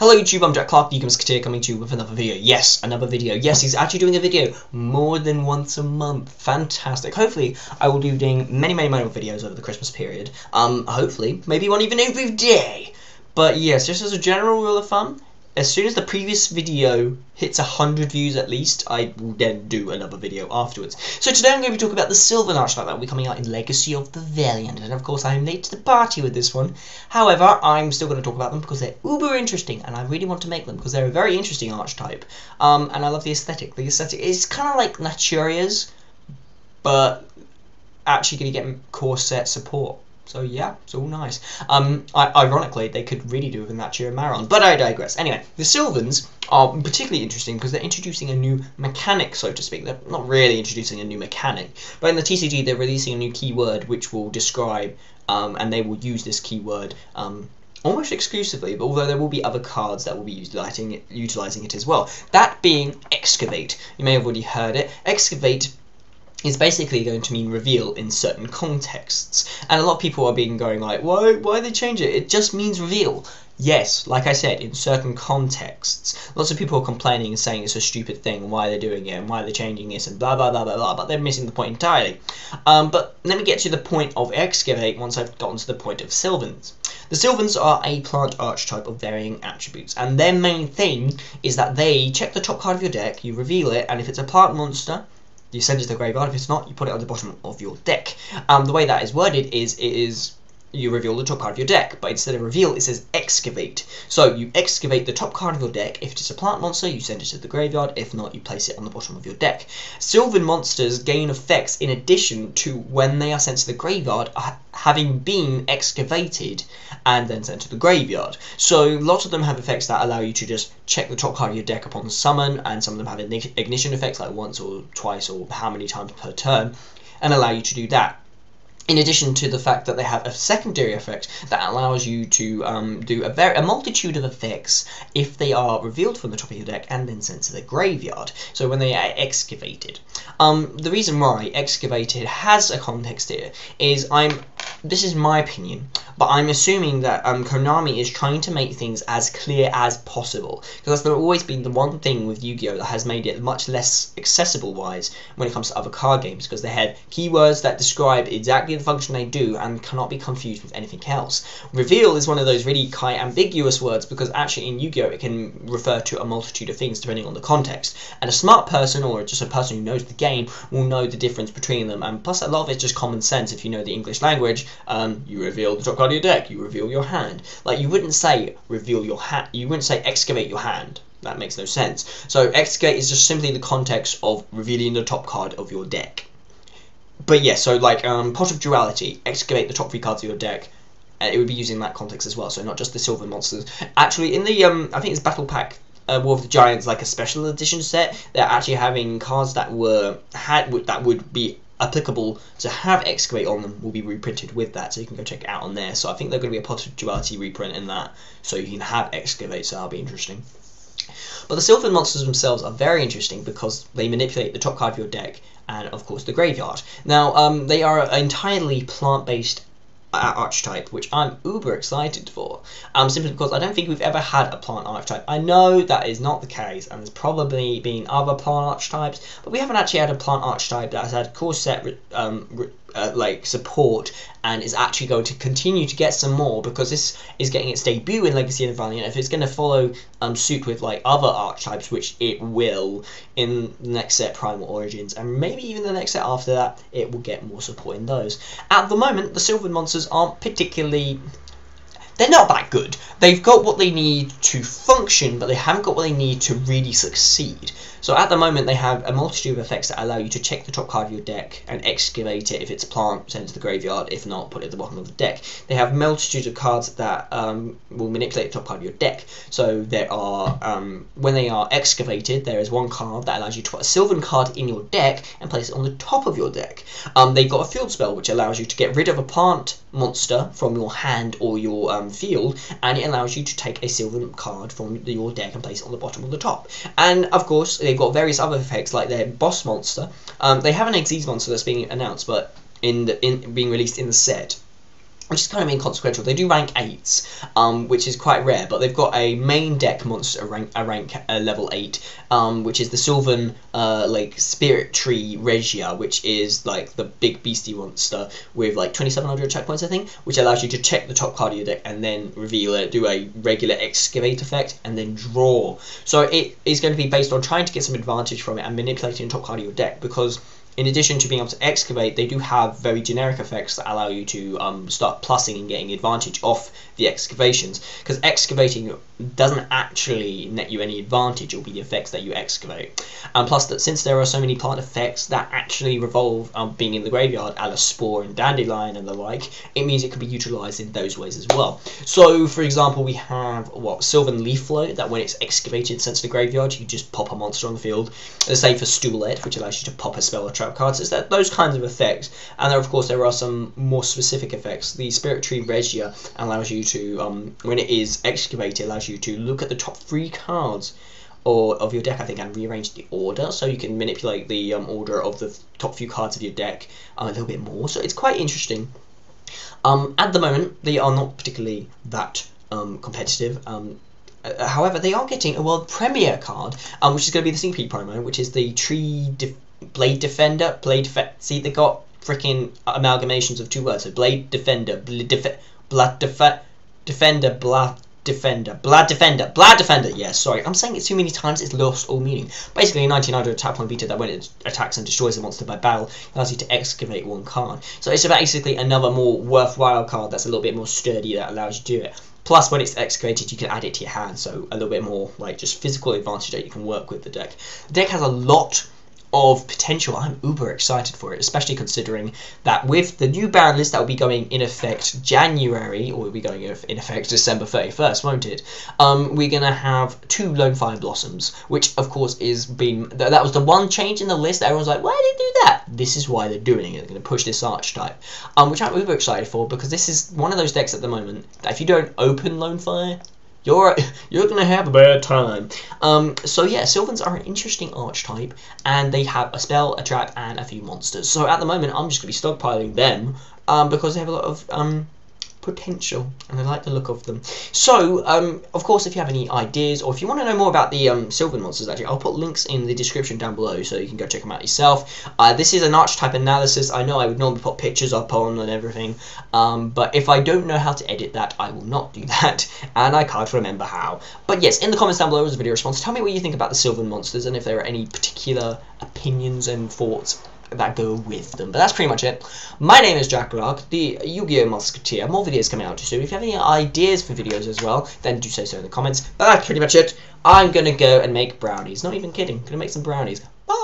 Hello YouTube, I'm Jack Clark, the Musketeer, coming to you with another video. Yes, another video. Yes, he's actually doing a video more than once a month. Fantastic. Hopefully, I will be doing many more videos over the Christmas period. Hopefully, maybe one even every day. But yes, just as a general rule of thumb, as soon as the previous video hits 100 views at least, I will then do another video afterwards. So today I'm going to be talking about the Sylvan archetype that will be coming out in Legacy of the Valiant, and of course I'm late to the party with this one. However, I'm still going to talk about them because they're uber interesting, and I really want to make them because they're a very interesting archetype. And I love the aesthetic. The aesthetic is kind of like Naturia's, but actually going to get core set support. So yeah, it's all nice. Ironically, they could really do with a Natura Maron, but I digress. Anyway, the Sylvans are particularly interesting because they're introducing a new mechanic, so to speak. They're not really introducing a new mechanic, but in the TCG they're releasing a new keyword which will describe, and they will use this keyword almost exclusively, but although there will be other cards that will be utilizing it as well. That being Excavate. You may have already heard it. Excavate is basically going to mean reveal in certain contexts, and a lot of people are going like, why they change it? It just means reveal. Yes, like I said, in certain contexts. Lots of people are complaining and saying it's a stupid thing, and why they're doing it, and why they're changing this, and blah blah blah blah blah, but they're missing the point entirely. But let me get to the point of Excavate once I've gotten to the point of Sylvans. The Sylvans are a plant archetype of varying attributes, and their main thing is that they check the top card of your deck, you reveal it, and if it's a plant monster, you send it to the graveyard. If it's not, you put it on the bottom of your deck. The way that is worded is you reveal the top card of your deck, but instead of reveal, it says excavate. So you excavate the top card of your deck. If it's a plant monster, you send it to the graveyard. If not, you place it on the bottom of your deck. Sylvan monsters gain effects in addition to when they are sent to the graveyard, having been excavated and then sent to the graveyard. So lots of them have effects that allow you to just check the top card of your deck upon summon, and some of them have ignition effects like once or twice or how many times per turn, and allow you to do that. In addition to the fact that they have a secondary effect that allows you to do a multitude of effects if they are revealed from the top of your deck and then sent to the graveyard. So when they are excavated. The reason why excavated has a context here is this is my opinion, but I'm assuming that Konami is trying to make things as clear as possible, because there's always been the one thing with Yu-Gi-Oh that has made it much less accessible wise when it comes to other card games, because they had keywords that describe exactly the function they do and cannot be confused with anything else. Reveal is one of those really kind of ambiguous words, because actually in Yu-Gi-Oh it can refer to a multitude of things depending on the context, and a smart person or just a person who knows the game will know the difference between them, and plus a lot of it's just common sense. If you know the English language, you reveal the top card of your deck, you reveal your hand. Like, you wouldn't say reveal your hand, you wouldn't say excavate your hand. That makes no sense. So excavate is just simply the context of revealing the top card of your deck. But yeah, so like Pot of Duality, excavate the top 3 cards of your deck, it would be using that context as well, so not just the Sylvan monsters. Actually, in the I think it's Battle Pack War of the Giants, like a special edition set, they're actually having cards that would be applicable to have Excavate on them will be reprinted with that, so you can go check it out on there. So I think there's going to be a Pot of Duality reprint in that, so you can have Excavate, so that'll be interesting. But the Sylvan monsters themselves are very interesting because they manipulate the top card of your deck and, of course, the graveyard. Now, they are an entirely plant-based archetype, which I'm uber excited for, simply because I don't think we've ever had a plant archetype. I know that is not the case, and there's probably been other plant archetypes, but we haven't actually had a plant archetype that has had core set like support and is actually going to continue to get some more, because this is getting its debut in Legacy of the Valiant. If it's going to follow suit with like other archetypes, which it will in the next set, Primal Origins, and maybe even the next set after that, it will get more support in those. At the moment, the Sylvan monsters aren't particularly, they're not that good. They've got what they need to function, but they haven't got what they need to really succeed. So at the moment they have a multitude of effects that allow you to check the top card of your deck and excavate it. If it's a plant, send it to the graveyard. If not, put it at the bottom of the deck. They have multitudes of cards that will manipulate the top card of your deck. So there are, when they are excavated, there is one card that allows you to put a Sylvan card in your deck and place it on the top of your deck. They've got a field spell which allows you to get rid of a plant monster from your hand or your field, and it allows you to take a Sylvan card from your deck and place it on the bottom or the top. And of course they've got various other effects like their boss monster. They have an Xyz monster that's being announced, but being released in the set. which is kind of inconsequential. They do rank 8s, which is quite rare, but they've got a main deck monster rank level 8, which is the Sylvan like Spirit Tree Regia, which is like the big beastie monster with like 2700 attack points, I think, which allows you to check the top card of your deck and then reveal it, do a regular Excavate effect, and then draw. So it is going to be based on trying to get some advantage from it and manipulating the top card of your deck, because in addition to being able to excavate, they do have very generic effects that allow you to start plussing and getting advantage off the excavations, because excavating doesn't actually net you any advantage. It will be the effects that you excavate, and plus that since there are so many plant effects that actually revolve being in the graveyard, a la Spore and Dandelion and the like, it means it can be utilised in those ways as well. So for example, we have Sylvan Leaf Flow, that when it's excavated since the graveyard, you just pop a monster on the field. The same for Stoolette, which allows you to pop a spell or trap cards. It's those kinds of effects, and there, of course, there are some more specific effects. The Spirit Tree Regia allows you to, when it is excavated, allows you to look at the top 3 cards of your deck, I think, and rearrange the order, so you can manipulate the order of the top few cards of your deck a little bit more. So it's quite interesting. At the moment, they are not particularly that competitive. However, they are getting a world premiere card, which is going to be the CP promo, which is the Blade Defender. See, they got freaking amalgamations of 2 words. So Blade Defender, Blood Defender, Blood Defender. Yeah, sorry, I'm saying it too many times. It's lost all meaning. Basically, a 1900 attack point beta that when it attacks and destroys a monster by battle allows you to excavate 1 card. So it's basically another more worthwhile card that's a little bit more sturdy that allows you to do it. Plus, when it's excavated, you can add it to your hand, so a little bit more like just physical advantage that you can work with the deck. The deck has a lot of potential. I'm uber excited for it, especially considering that with the new ban list that will be going in effect January, or will be going in effect December 31st, won't it? We're going to have 2 Lone Fire Blossoms, which of course that was the one change in the list that everyone's like, why did they do that? This is why they're doing it. They're going to push this archetype, which I'm uber excited for, because this is one of those decks at the moment that if you don't open Lone Fire, you're gonna have a bad time. So yeah, Sylvans are an interesting archetype, and they have a spell, a trap, and a few monsters. So at the moment, I'm just gonna be stockpiling them because they have a lot of potential, and I like the look of them. So of course, if you have any ideas, or if you want to know more about the Sylvan monsters, actually, I'll put links in the description down below so you can go check them out yourself. This is an archetype analysis. I know I would normally put pictures up on and everything, but if I don't know how to edit that, I will not do that, and I can't remember how. But yes, in the comments down below as a video response, tell me what you think about the Sylvan monsters, and if there are any particular opinions and thoughts that go with them. But that's pretty much it. My name is Jack Lark, the Yu-Gi-Oh! Musketeer. More videos coming out soon. If you have any ideas for videos as well, then do say so in the comments. But that's pretty much it. I'm gonna go and make brownies. Not even kidding. Gonna make some brownies. Bye!